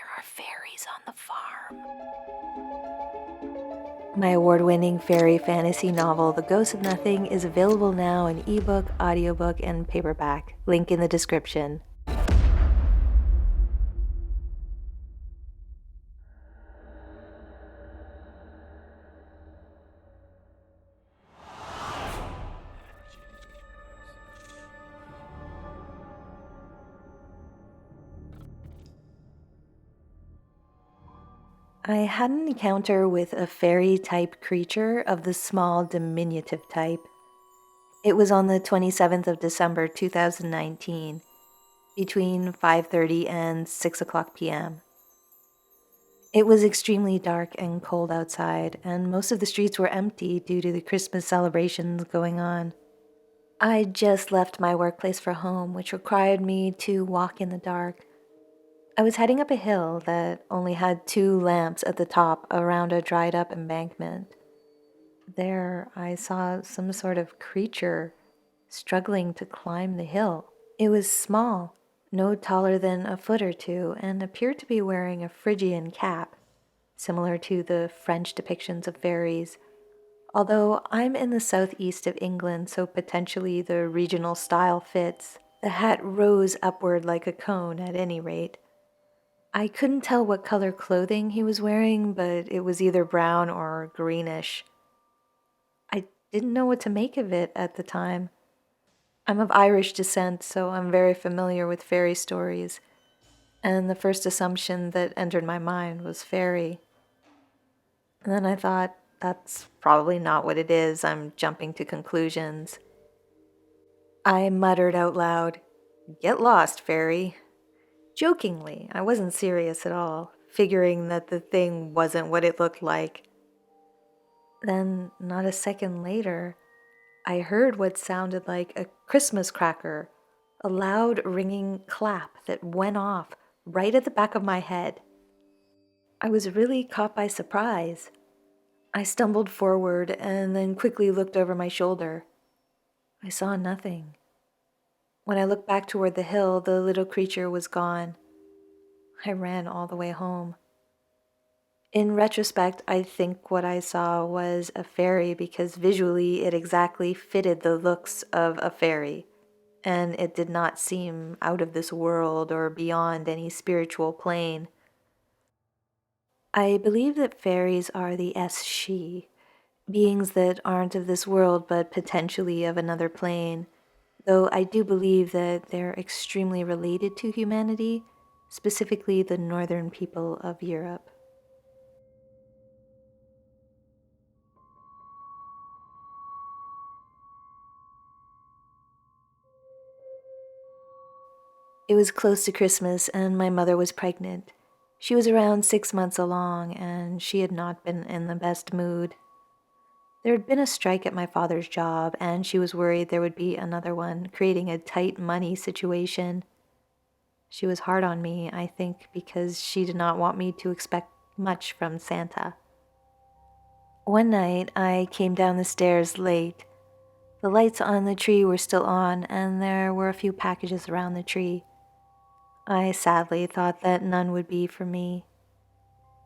There are fairies on the farm. My award-winning fairy fantasy novel, The Ghost of Nothing, is available now in ebook, audiobook, and paperback. Link in the description. I had an encounter with a fairy-type creature of the small, diminutive type. It was on the 27th of December 2019, between 5:30 and 6 o'clock p.m. It was extremely dark and cold outside, and most of the streets were empty due to the Christmas celebrations going on. I just left my workplace for home, which required me to walk in the dark. I was heading up a hill that only had 2 lamps at the top around a dried up embankment. There, I saw some sort of creature struggling to climb the hill. It was small, no taller than a foot or two, and appeared to be wearing a Phrygian cap, similar to the French depictions of fairies. Although I'm in the southeast of England, so potentially the regional style fits. The hat rose upward like a cone at any rate. I couldn't tell what color clothing he was wearing, but it was either brown or greenish. I didn't know what to make of it at the time. I'm of Irish descent, so I'm very familiar with fairy stories, and the first assumption that entered my mind was fairy. And then I thought, that's probably not what it is. I'm jumping to conclusions. I muttered out loud, "Get lost, fairy." Jokingly, I wasn't serious at all, figuring that the thing wasn't what it looked like. Then, not a second later, I heard what sounded like a Christmas cracker, a loud ringing clap that went off right at the back of my head. I was really caught by surprise. I stumbled forward and then quickly looked over my shoulder. I saw nothing. When I looked back toward the hill, the little creature was gone. I ran all the way home. In retrospect, I think what I saw was a fairy because visually it exactly fitted the looks of a fairy, and it did not seem out of this world or beyond any spiritual plane. I believe that fairies are the she, beings that aren't of this world but potentially of another plane, though I do believe that they're extremely related to humanity, specifically the northern people of Europe. It was close to Christmas, and my mother was pregnant. She was around 6 months along, and she had not been in the best mood. There had been a strike at my father's job, and she was worried there would be another one, creating a tight money situation. She was hard on me, I think, because she did not want me to expect much from Santa. One night, I came down the stairs late. The lights on the tree were still on, and there were a few packages around the tree. I sadly thought that none would be for me.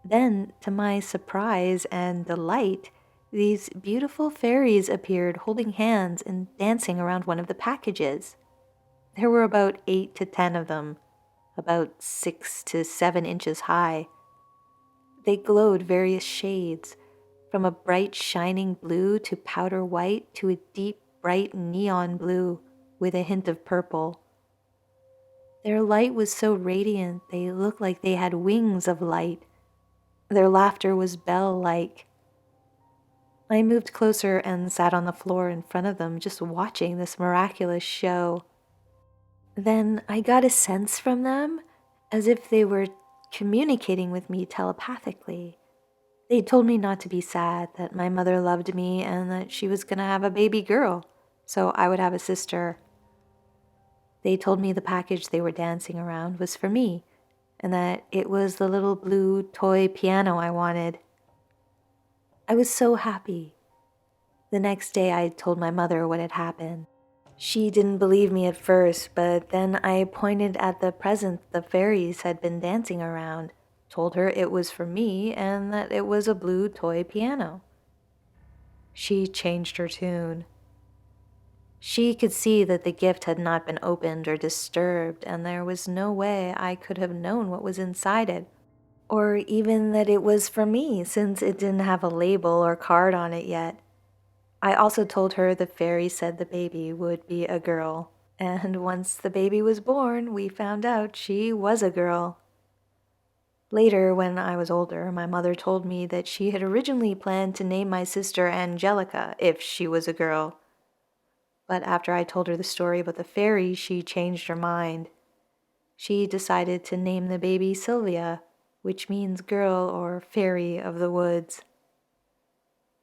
Then, to my surprise and delight, these beautiful fairies appeared holding hands and dancing around one of the packages. There were about 8 to 10 of them, about 6 to 7 inches high. They glowed various shades, from a bright shining blue to powder white to a deep bright neon blue with a hint of purple. Their light was so radiant they looked like they had wings of light. Their laughter was bell-like. I moved closer and sat on the floor in front of them, just watching this miraculous show. Then I got a sense from them, as if they were communicating with me telepathically. They told me not to be sad, that my mother loved me, and that she was going to have a baby girl, so I would have a sister. They told me the package they were dancing around was for me, and that it was the little blue toy piano I wanted. I was so happy. The next day I told my mother what had happened. She didn't believe me at first, but then I pointed at the present the fairies had been dancing around, told her it was for me and that it was a blue toy piano. She changed her tune. She could see that the gift had not been opened or disturbed, and there was no way I could have known what was inside it, or even that it was for me since it didn't have a label or card on it yet. I also told her the fairy said the baby would be a girl, and once the baby was born, we found out she was a girl. Later, when I was older, my mother told me that she had originally planned to name my sister Angelica if she was a girl. But after I told her the story about the fairy, she changed her mind. She decided to name the baby Sylvia, which means girl or fairy of the woods.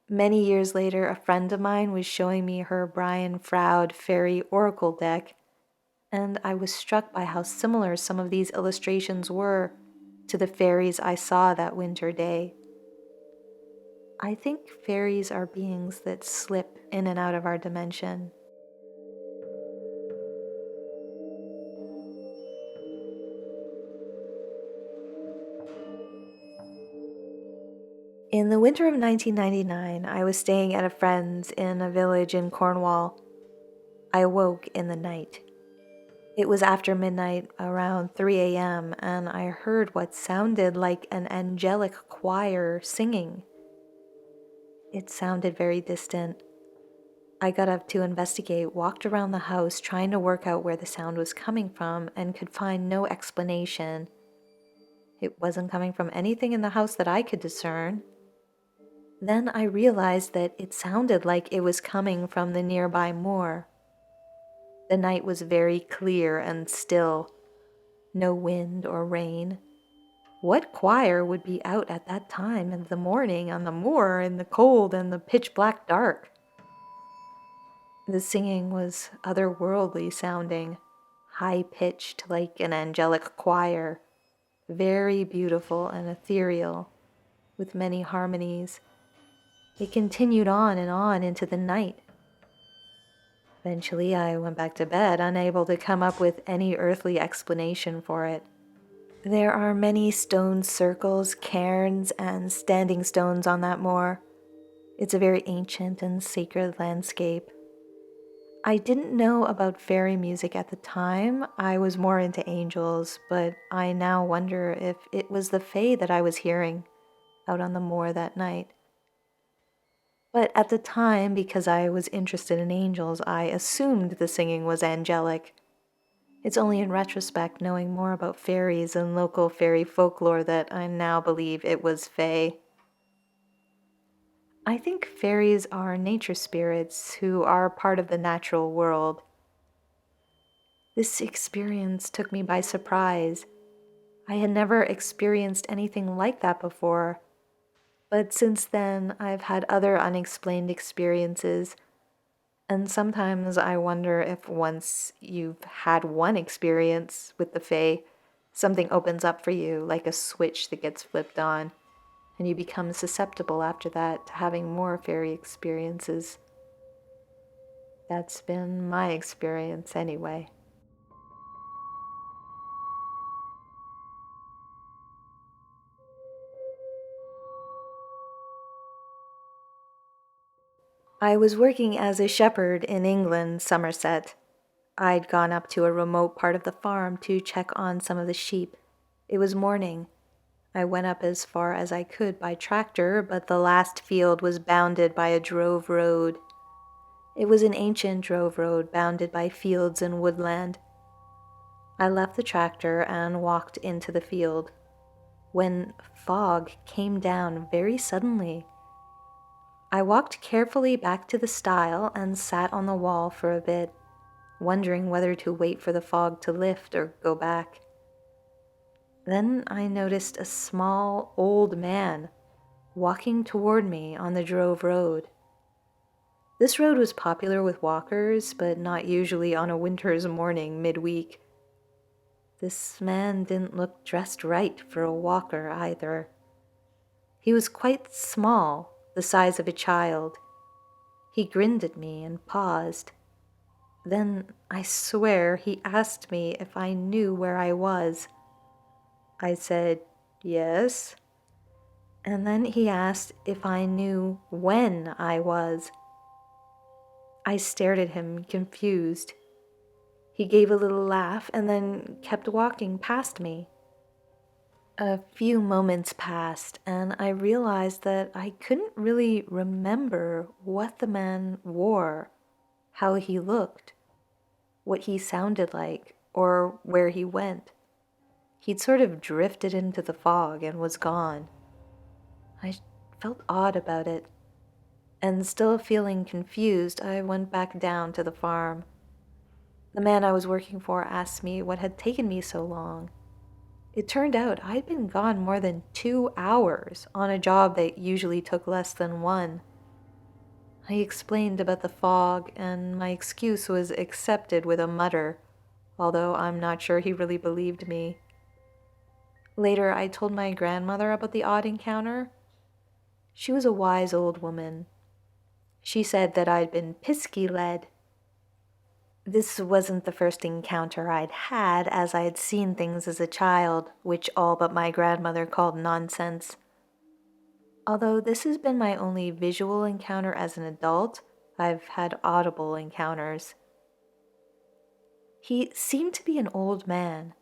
Many years later, a friend of mine was showing me her Brian Froud fairy oracle deck, and I was struck by how similar some of these illustrations were to the fairies I saw that winter day. I think fairies are beings that slip in and out of our dimension. In the winter of 1999, I was staying at a friend's in a village in Cornwall. I awoke in the night. It was after midnight, around 3 a.m., and I heard what sounded like an angelic choir singing. It sounded very distant. I got up to investigate, walked around the house trying to work out where the sound was coming from, and could find no explanation. It wasn't coming from anything in the house that I could discern. Then I realized that it sounded like it was coming from the nearby moor. The night was very clear and still. No wind or rain. What choir would be out at that time in the morning on the moor in the cold and the pitch black dark? The singing was otherworldly sounding, high-pitched like an angelic choir, very beautiful and ethereal, with many harmonies. It continued on and on into the night. Eventually, I went back to bed, unable to come up with any earthly explanation for it. There are many stone circles, cairns, and standing stones on that moor. It's a very ancient and sacred landscape. I didn't know about fairy music at the time. I was more into angels, but I now wonder if it was the fae that I was hearing out on the moor that night. But at the time, because I was interested in angels, I assumed the singing was angelic. It's only in retrospect, knowing more about fairies and local fairy folklore, that I now believe it was fae. I think fairies are nature spirits who are part of the natural world. This experience took me by surprise. I had never experienced anything like that before. But since then, I've had other unexplained experiences, and sometimes I wonder if once you've had one experience with the Fae, something opens up for you like a switch that gets flipped on, and you become susceptible after that to having more fairy experiences. That's been my experience anyway. I was working as a shepherd in England, Somerset. I'd gone up to a remote part of the farm to check on some of the sheep. It was morning. I went up as far as I could by tractor, but the last field was bounded by a drove road. It was an ancient drove road bounded by fields and woodland. I left the tractor and walked into the field, when fog came down very suddenly. I walked carefully back to the stile and sat on the wall for a bit, wondering whether to wait for the fog to lift or go back. Then I noticed a small, old man walking toward me on the drove road. This road was popular with walkers, but not usually on a winter's morning midweek. This man didn't look dressed right for a walker either. He was quite small, the size of a child. He grinned at me and paused. Then, I swear, he asked me if I knew where I was. I said, Yes. And then he asked if I knew when I was. I stared at him, confused. He gave a little laugh and then kept walking past me. A few moments passed, and I realized that I couldn't really remember what the man wore, how he looked, what he sounded like, or where he went. He'd sort of drifted into the fog and was gone. I felt odd about it, and still feeling confused, I went back down to the farm. The man I was working for asked me what had taken me so long. It turned out I'd been gone more than 2 hours on a job that usually took less than one. I explained about the fog, and my excuse was accepted with a mutter, although I'm not sure he really believed me. Later, I told my grandmother about the odd encounter. She was a wise old woman. She said that I'd been pisky-led. This wasn't the first encounter I'd had, as I had seen things as a child, which all but my grandmother called nonsense. Although this has been my only visual encounter as an adult, I've had audible encounters. He seemed to be an old man.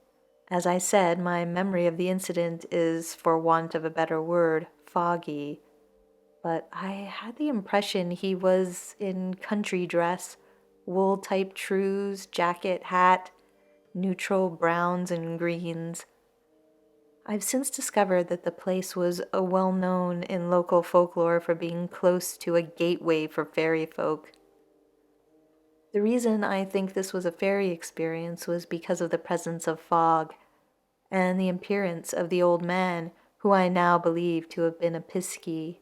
As I said, my memory of the incident is, for want of a better word, foggy. But I had the impression he was in country dress, wool-type trews, jacket, hat, neutral browns and greens. I've since discovered that the place was well known in local folklore for being close to a gateway for fairy folk. The reason I think this was a fairy experience was because of the presence of fog and the appearance of the old man, who I now believe to have been a Piskey,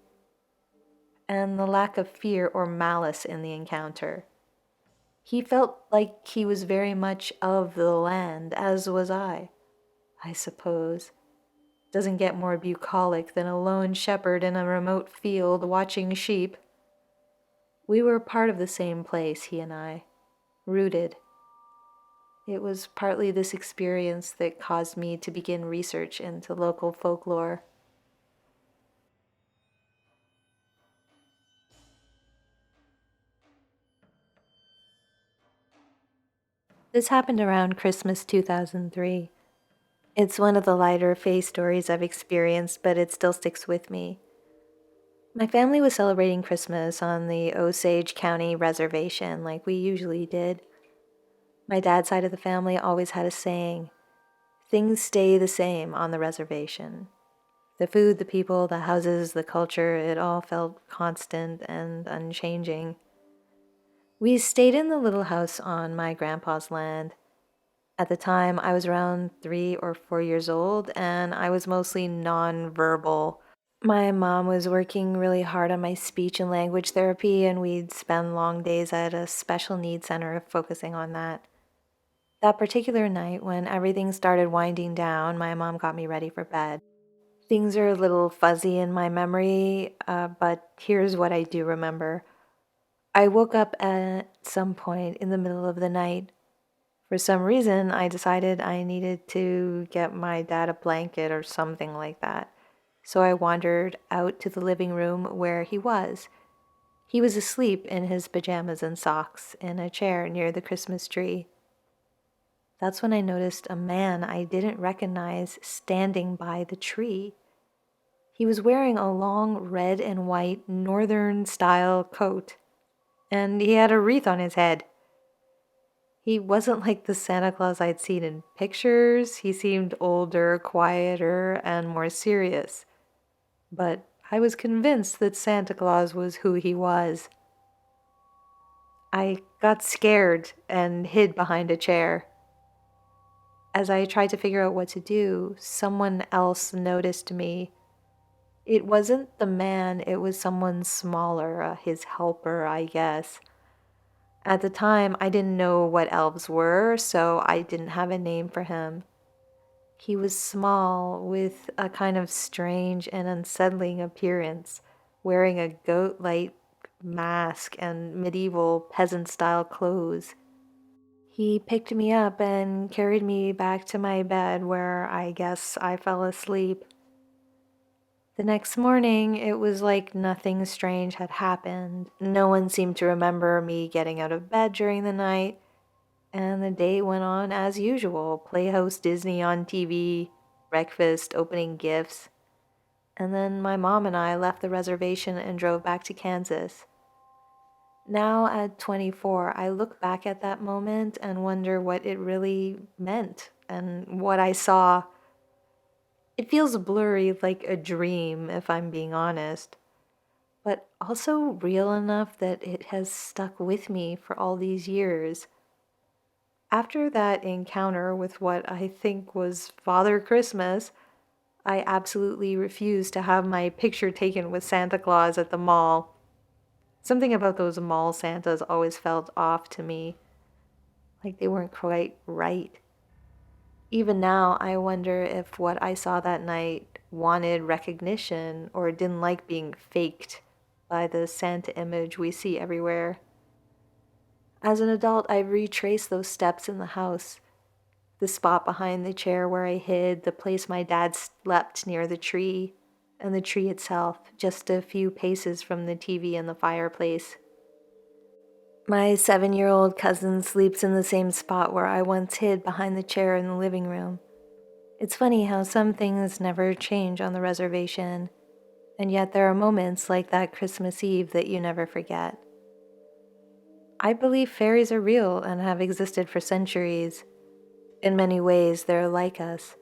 and the lack of fear or malice in the encounter. He felt like he was very much of the land, as was I suppose. Doesn't get more bucolic than a lone shepherd in a remote field watching sheep. We were part of the same place, he and I, rooted. It was partly this experience that caused me to begin research into local folklore. This happened around Christmas 2003. It's one of the lighter face stories I've experienced, but it still sticks with me. My family was celebrating Christmas on the Osage County reservation like we usually did. My dad's side of the family always had a saying, things stay the same on the reservation. The food, the people, the houses, the culture, it all felt constant and unchanging. We stayed in the little house on my grandpa's land. At the time, I was around 3 or 4 years old, and I was mostly nonverbal. My mom was working really hard on my speech and language therapy, and we'd spend long days at a special needs center focusing on that. That particular night, when everything started winding down, my mom got me ready for bed. Things are a little fuzzy in my memory, but here's what I do remember. I woke up at some point in the middle of the night. For some reason, I decided I needed to get my dad a blanket or something like that. So I wandered out to the living room where he was. He was asleep in his pajamas and socks in a chair near the Christmas tree. That's when I noticed a man I didn't recognize standing by the tree. He was wearing a long red and white northern-style coat, and he had a wreath on his head. He wasn't like the Santa Claus I'd seen in pictures. He seemed older, quieter, and more serious. But I was convinced that Santa Claus was who he was. I got scared and hid behind a chair. As I tried to figure out what to do, someone else noticed me. It wasn't the man, it was someone smaller, his helper, I guess. At the time, I didn't know what elves were, so I didn't have a name for him. He was small, with a kind of strange and unsettling appearance, wearing a goat-like mask and medieval peasant-style clothes. He picked me up and carried me back to my bed where I guess I fell asleep. The next morning, it was like nothing strange had happened. No one seemed to remember me getting out of bed during the night, and the day went on as usual. Playhouse Disney on TV, breakfast, opening gifts. And then my mom and I left the reservation and drove back to Kansas. Now at 24, I look back at that moment and wonder what it really meant and what I saw. It feels blurry, like a dream, if I'm being honest, but also real enough that it has stuck with me for all these years. After that encounter with what I think was Father Christmas, I absolutely refused to have my picture taken with Santa Claus at the mall. Something about those mall Santas always felt off to me, like they weren't quite right. Even now, I wonder if what I saw that night wanted recognition or didn't like being faked by the Santa image we see everywhere. As an adult, I've retraced those steps in the house, the spot behind the chair where I hid, the place my dad slept near the tree, and the tree itself, just a few paces from the TV and the fireplace. My 7-year-old cousin sleeps in the same spot where I once hid behind the chair in the living room. It's funny how some things never change on the reservation, and yet there are moments like that Christmas Eve that you never forget. I believe fairies are real and have existed for centuries. In many ways, they're like us.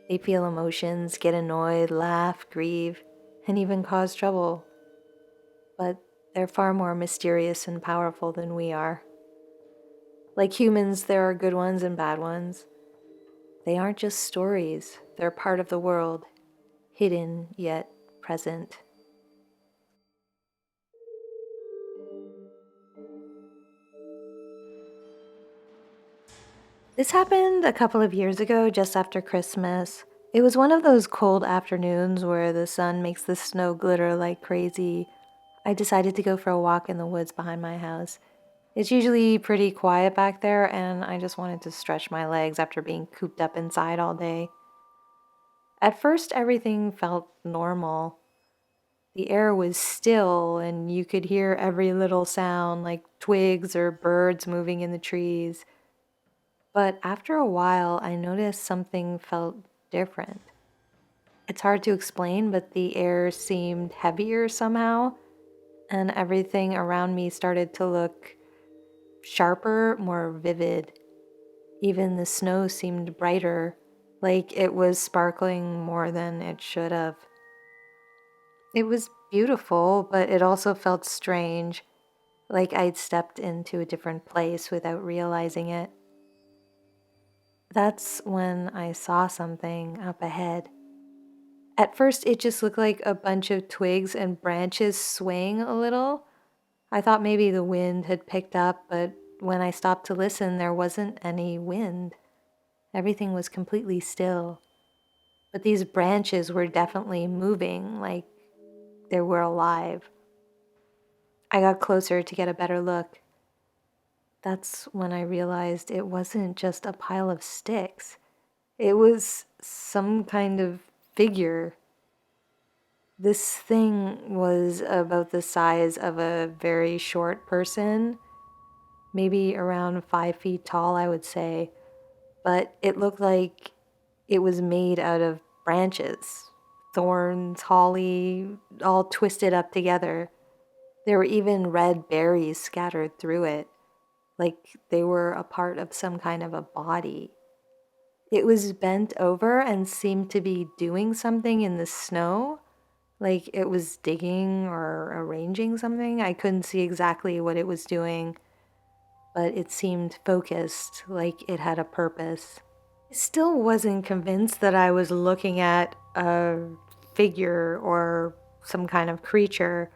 They feel emotions, get annoyed, laugh, grieve, and even cause trouble. But they're far more mysterious and powerful than we are. Like humans, there are good ones and bad ones. They aren't just stories, they're part of the world, hidden yet present. This happened a couple of years ago, just after Christmas. It was one of those cold afternoons where the sun makes the snow glitter like crazy. I decided to go for a walk in the woods behind my house. It's usually pretty quiet back there, and I just wanted to stretch my legs after being cooped up inside all day. At first, everything felt normal. The air was still, and you could hear every little sound, like twigs or birds moving in the trees. But after a while, I noticed something felt different. It's hard to explain, but the air seemed heavier somehow, and everything around me started to look sharper, more vivid. Even the snow seemed brighter, like it was sparkling more than it should have. It was beautiful, but it also felt strange, like I'd stepped into a different place without realizing it. That's when I saw something up ahead. At first, it just looked like a bunch of twigs and branches swaying a little. I thought maybe the wind had picked up, but when I stopped to listen, there wasn't any wind. Everything was completely still. But these branches were definitely moving, like they were alive. I got closer to get a better look. That's when I realized it wasn't just a pile of sticks. It was some kind of figure. This thing was about the size of a very short person, maybe around 5 feet tall, I would say, but it looked like it was made out of branches, thorns, holly, all twisted up together. There were even red berries scattered through it, like they were a part of some kind of a body. It was bent over and seemed to be doing something in the snow, like it was digging or arranging something. I couldn't see exactly what it was doing, but it seemed focused, like it had a purpose. I still wasn't convinced that I was looking at a figure or some kind of creature.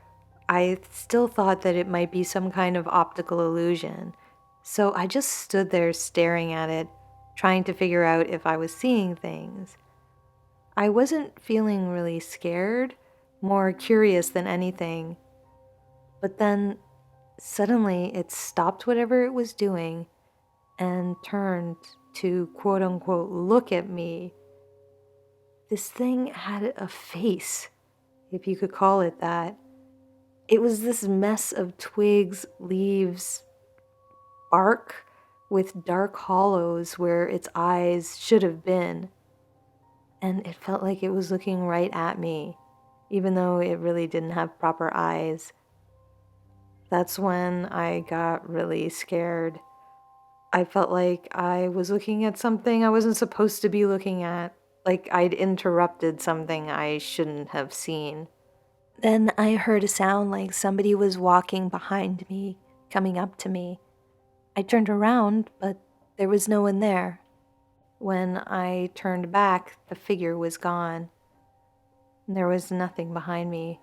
I still thought that it might be some kind of optical illusion. So I just stood there staring at it, trying to figure out if I was seeing things. I wasn't feeling really scared, more curious than anything. But then suddenly it stopped whatever it was doing and turned to quote unquote look at me. This thing had a face. if you could call it that. It was this mess of twigs, leaves, bark with dark hollows where its eyes should have been. And it felt like it was looking right at me, even though it really didn't have proper eyes. That's when I got really scared. I felt like I was looking at something I wasn't supposed to be looking at, like I'd interrupted something I shouldn't have seen. Then I heard a sound like somebody was walking behind me, coming up to me. I turned around, but there was no one there. When I turned back, the figure was gone. There was nothing behind me.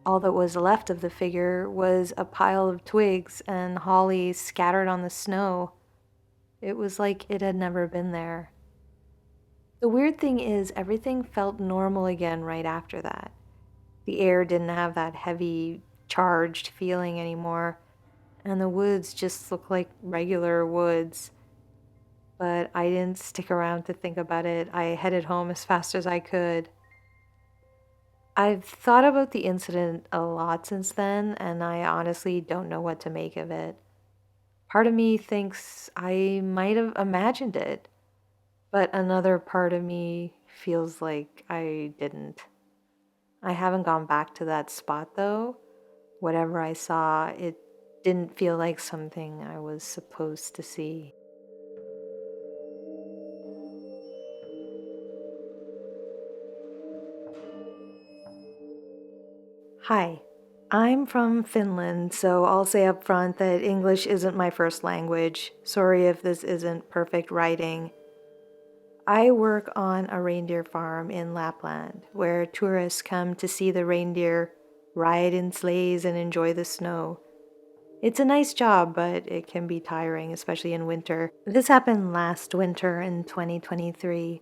All that was left of the figure was a pile of twigs and holly scattered on the snow. It was like it had never been there. The weird thing is, everything felt normal again right after that. The air didn't have that heavy, charged feeling anymore, and the woods just looked like regular woods. But I didn't stick around to think about it. I headed home as fast as I could. I've thought about the incident a lot since then, and I honestly don't know what to make of it. Part of me thinks I might have imagined it, but another part of me feels like I didn't. I haven't gone back to that spot though. Whatever I saw, it didn't feel like something I was supposed to see. Hi, I'm from Finland, so I'll say up front that English isn't my first language. Sorry if this isn't perfect writing. I work on a reindeer farm in Lapland, where tourists come to see the reindeer, ride in sleighs, and enjoy the snow. It's a nice job, but it can be tiring, especially in winter. This happened last winter in 2023.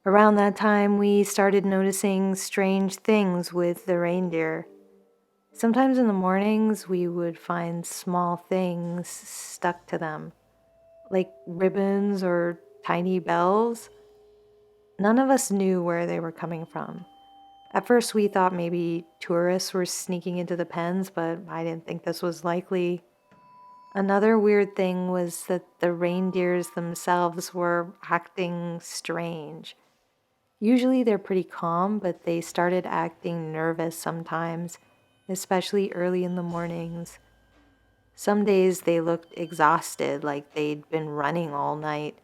Around that time, we started noticing strange things with the reindeer. Sometimes in the mornings, we would find small things stuck to them, like ribbons or tiny bells. None of us knew where they were coming from. At first, we thought maybe tourists were sneaking into the pens, but I didn't think this was likely. Another weird thing was that the reindeers themselves were acting strange. Usually they're pretty calm, but they started acting nervous sometimes, especially early in the mornings. Some days they looked exhausted, like they'd been running all night.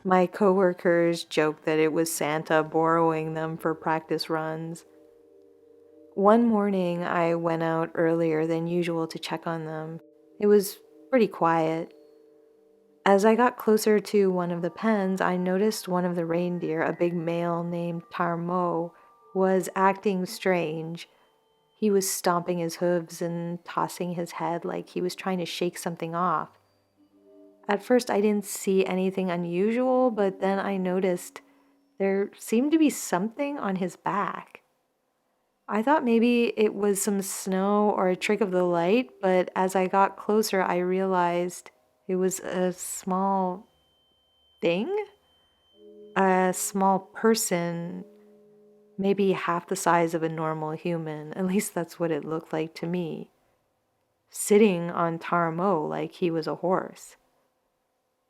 My coworkers joked that it was Santa borrowing them for practice runs. One morning, I went out earlier than usual to check on them. It was pretty quiet. As I got closer to one of the pens, I noticed one of the reindeer, a big male named Tarmo, was acting strange. He was stomping his hooves and tossing his head like he was trying to shake something off. At first, I didn't see anything unusual, but then I noticed there seemed to be something on his back. I thought maybe it was some snow or a trick of the light, but as I got closer, I realized it was a small thing, a small person, maybe half the size of a normal human. At least that's what it looked like to me, sitting on Tarmo like he was a horse.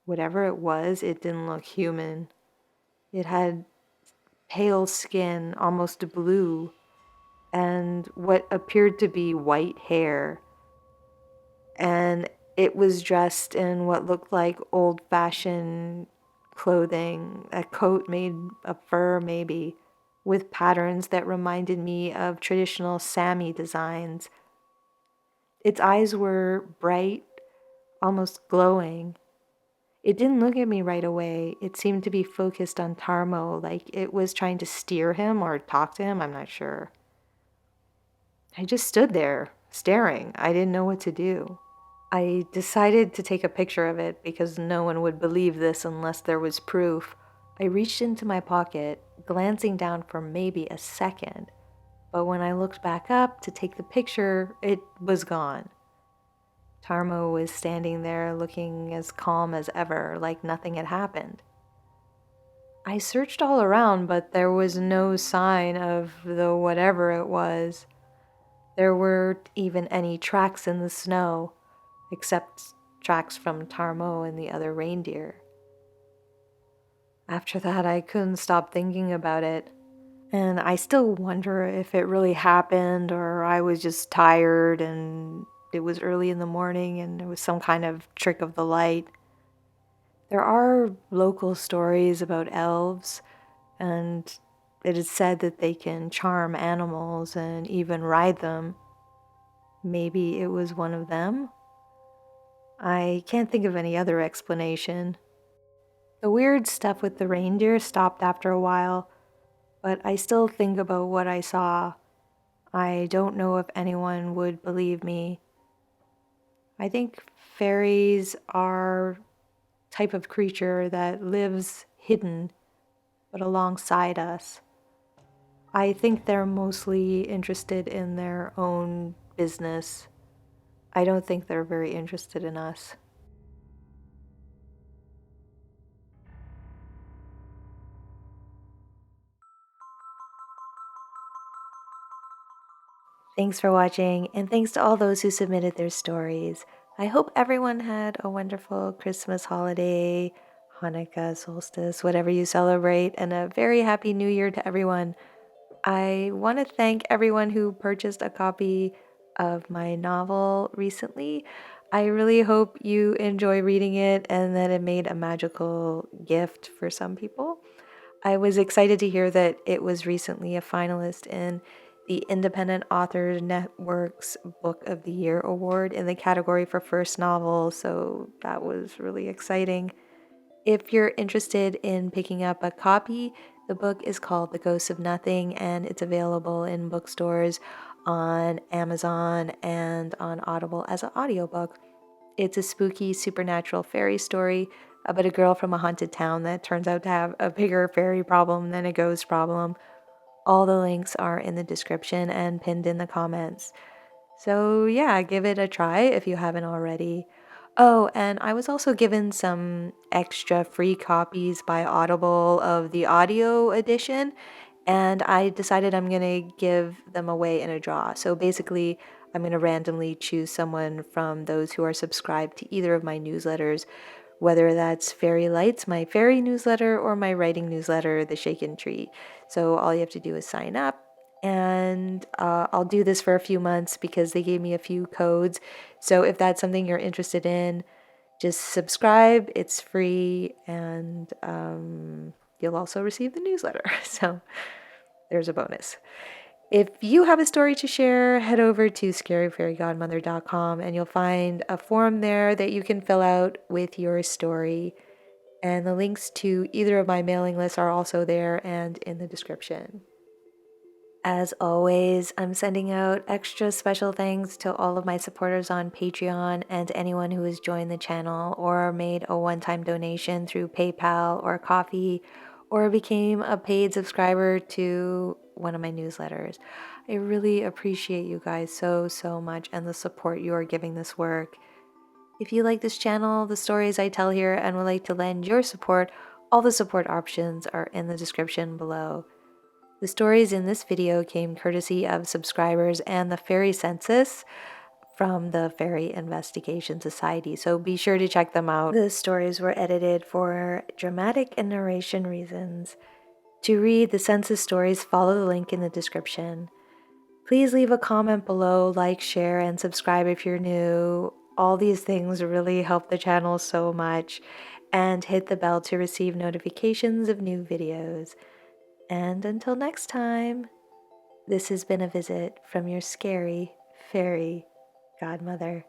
Whatever it was, it didn't look human. It had pale skin, almost blue, and what appeared to be white hair. And it was dressed in what looked like old-fashioned clothing, a coat made of fur maybe, with patterns that reminded me of traditional Sami designs. Its eyes were bright, almost glowing. It didn't look at me right away. It seemed to be focused on Tarmo, like it was trying to steer him or talk to him, I'm not sure. I just stood there, staring. I didn't know what to do. I decided to take a picture of it because no one would believe this unless there was proof. I reached into my pocket, glancing down for maybe a second, but when I looked back up to take the picture, it was gone. Tarmo was standing there looking as calm as ever, like nothing had happened. I searched all around, but there was no sign of the whatever it was. There weren't even any tracks in the snow, except tracks from Tarmo and the other reindeer. After that, I couldn't stop thinking about it. And I still wonder if it really happened or I was just tired and it was early in the morning and it was some kind of trick of the light. There are local stories about elves, and it is said that they can charm animals and even ride them. Maybe it was one of them? I can't think of any other explanation. The weird stuff with the reindeer stopped after a while, but I still think about what I saw. I don't know if anyone would believe me. I think fairies are a type of creature that lives hidden but alongside us. I think they're mostly interested in their own business. I don't think they're very interested in us. Thanks for watching, and thanks to all those who submitted their stories. I hope everyone had a wonderful Christmas holiday, Hanukkah, solstice, whatever you celebrate, and a very happy new year to everyone. I want to thank everyone who purchased a copy of my novel recently. I really hope you enjoy reading it and that it made a magical gift for some people. I was excited to hear that it was recently a finalist in the Independent Authors Network's Book of the Year Award in the category for first novel, so that was really exciting. If you're interested in picking up a copy, the book is called The Ghosts of Nothing and it's available in bookstores, on Amazon, and on Audible as an audiobook. It's a spooky supernatural fairy story about a girl from a haunted town that turns out to have a bigger fairy problem than a ghost problem. All the links are in the description and pinned in the comments. So, yeah, give it a try if you haven't already. Oh, and I was also given some extra free copies by Audible of the audio edition, and I decided I'm going to give them away in a draw. So basically, I'm going to randomly choose someone from those who are subscribed to either of my newsletters, whether that's Fairy Lights, my fairy newsletter, or my writing newsletter, The Shaken Tree. So all you have to do is sign up. And I'll do this for a few months because they gave me a few codes. So if that's something you're interested in, just subscribe. It's free, and you'll also receive the newsletter. So there's a bonus. If you have a story to share, head over to scaryfairygodmother.com and you'll find a form there that you can fill out with your story. And the links to either of my mailing lists are also there and in the description. As always, I'm sending out extra special thanks to all of my supporters on Patreon and anyone who has joined the channel or made a one-time donation through PayPal or Coffee or became a paid subscriber to one of my newsletters. I really appreciate you guys so much and the support you are giving this work. If you like this channel, the stories I tell here, and would like to lend your support, all the support options are in the description below. The stories in this video came courtesy of subscribers and the Fairy Census from the Fairy Investigation Society, so be sure to check them out. The stories were edited for dramatic and narration reasons. To read the Census stories, follow the link in the description. Please leave a comment below, like, share, and subscribe if you're new. All these things really help the channel so much. And hit the bell to receive notifications of new videos. And until next time, this has been a visit from your scary fairy godmother.